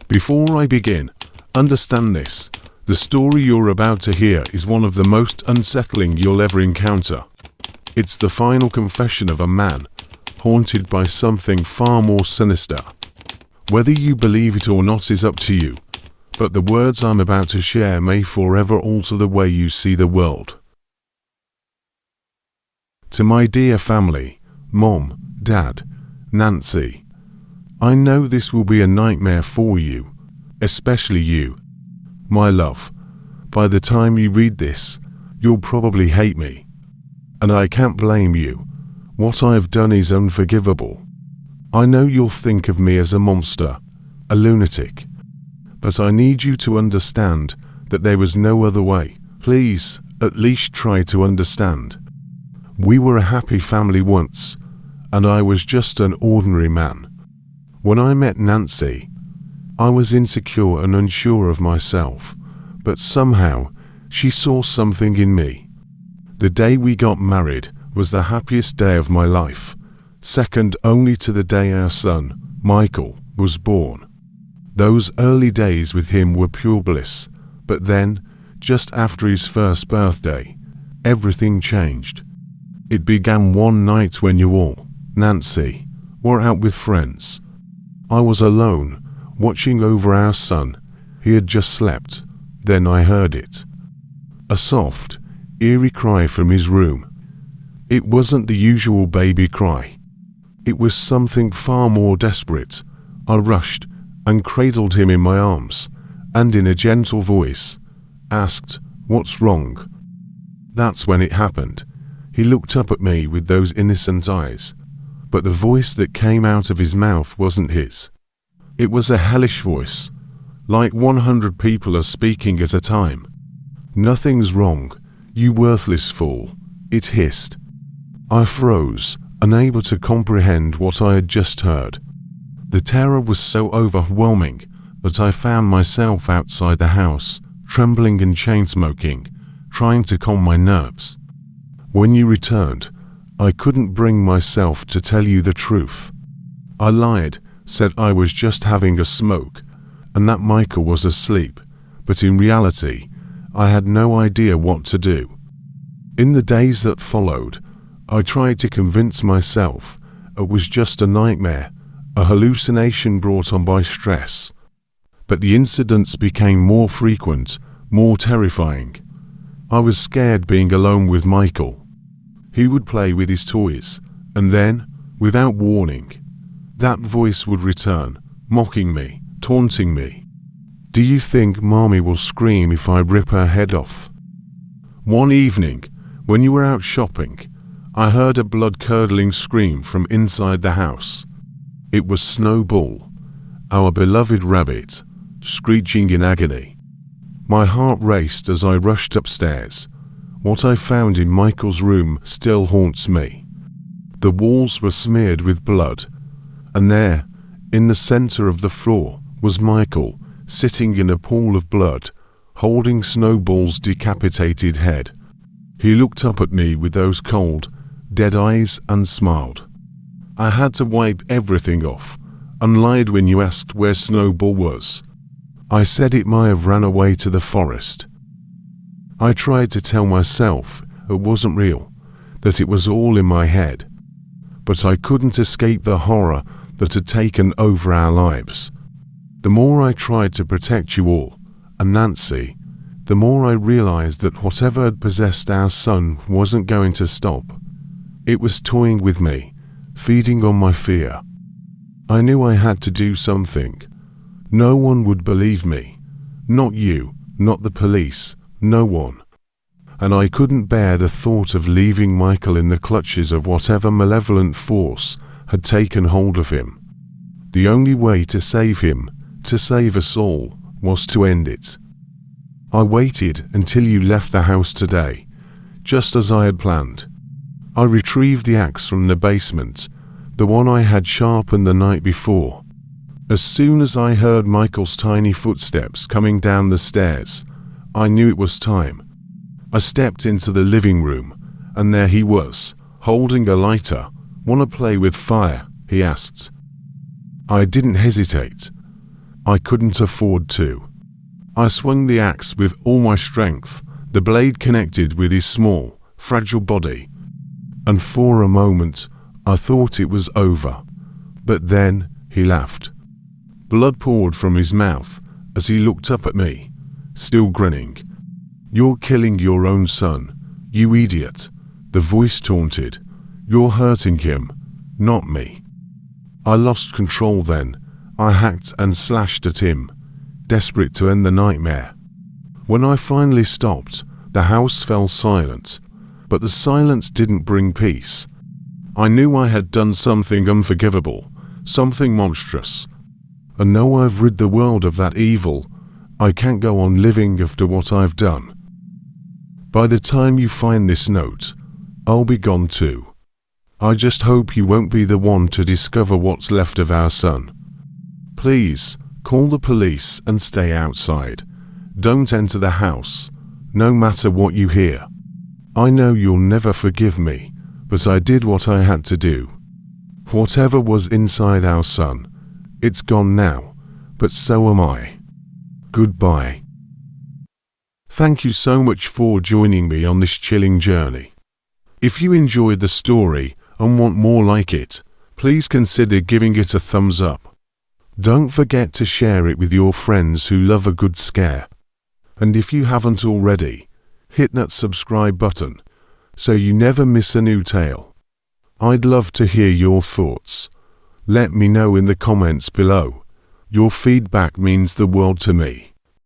Before I begin, understand this. The story you're about to hear is one of the most unsettling you'll ever encounter. It's the final confession of a man haunted by something far more sinister. Whether you believe it or not is up to you, but the words I'm about to share may forever alter the way you see the world. To my dear family, Mom, Dad, Nancy, I know this will be a nightmare for you, especially you. My love, by the time you read this, you'll probably hate me. And I can't blame you. What I've done is unforgivable. I know you'll think of me as a monster, a lunatic. But I need you to understand that there was no other way. Please, at least try to understand. We were a happy family once, and I was just an ordinary man. When I met Nancy, I was insecure and unsure of myself, but somehow she saw something in me. The day we got married was the happiest day of my life, second only to the day our son, Michael, was born. Those early days with him were pure bliss, but then, just after his first birthday, everything changed. It began one night when you all, Nancy, were out with friends. I was alone, watching over our son. He had just slept. Then I heard it. A soft, eerie cry from his room. It wasn't the usual baby cry. It was something far more desperate. I rushed and cradled him in my arms, and in a gentle voice, asked, "What's wrong?" That's when it happened. He looked up at me with those innocent eyes, but the voice that came out of his mouth wasn't his. It was a hellish voice, like 100 people are speaking at a time. "Nothing's wrong, you worthless fool," it hissed. I froze, unable to comprehend what I had just heard. The terror was so overwhelming that I found myself outside the house, trembling and chain-smoking, trying to calm my nerves. When you returned, I couldn't bring myself to tell you the truth. I lied, said I was just having a smoke, and that Michael was asleep, but in reality, I had no idea what to do. In the days that followed, I tried to convince myself it was just a nightmare, a hallucination brought on by stress. But the incidents became more frequent, more terrifying. I was scared being alone with Michael. He would play with his toys, and then, without warning, that voice would return, mocking me, taunting me. "Do you think Mommy will scream if I rip her head off?" One evening, when you were out shopping, I heard a blood-curdling scream from inside the house. It was Snowball, our beloved rabbit, screeching in agony. My heart raced as I rushed upstairs. What I found in Michael's room still haunts me. The walls were smeared with blood, and there, in the center of the floor, was Michael, sitting in a pool of blood, holding Snowball's decapitated head. He looked up at me with those cold, dead eyes and smiled. I had to wipe everything off, and lied when you asked where Snowball was. I said it might have ran away to the forest. I tried to tell myself it wasn't real, that it was all in my head. But I couldn't escape the horror that had taken over our lives. The more I tried to protect you all, and Nancy, the more I realized that whatever had possessed our son wasn't going to stop. It was toying with me, feeding on my fear. I knew I had to do something. No one would believe me. Not you, not the police, no one. And I couldn't bear the thought of leaving Michael in the clutches of whatever malevolent force had taken hold of him. The only way to save him, to save us all, was to end it. I waited until you left the house today, just as I had planned. I retrieved the axe from the basement, the one I had sharpened the night before. As soon as I heard Michael's tiny footsteps coming down the stairs, I knew it was time. I stepped into the living room, and there he was, holding a lighter. "Want to play with fire?" he asked. I didn't hesitate. I couldn't afford to. I swung the axe with all my strength. The blade connected with his small, fragile body, and for a moment I thought it was over. But then he laughed. Blood poured from his mouth as he looked up at me, still grinning. "You're killing your own son, you idiot," the voice taunted. "You're hurting him, not me." I lost control then. I hacked and slashed at him, desperate to end the nightmare. When I finally stopped, the house fell silent, but the silence didn't bring peace. I knew I had done something unforgivable, something monstrous. And now I've rid the world of that evil, I can't go on living after what I've done. By the time you find this note, I'll be gone too. I just hope you won't be the one to discover what's left of our son. Please, call the police and stay outside. Don't enter the house, no matter what you hear. I know you'll never forgive me, but I did what I had to do. Whatever was inside our son, it's gone now, but so am I. Goodbye. Thank you so much for joining me on this chilling journey. If you enjoyed the story and want more like it, please consider giving it a thumbs up. Don't forget to share it with your friends who love a good scare. And if you haven't already, hit that subscribe button so you never miss a new tale. I'd love to hear your thoughts. Let me know in the comments below. Your feedback means the world to me.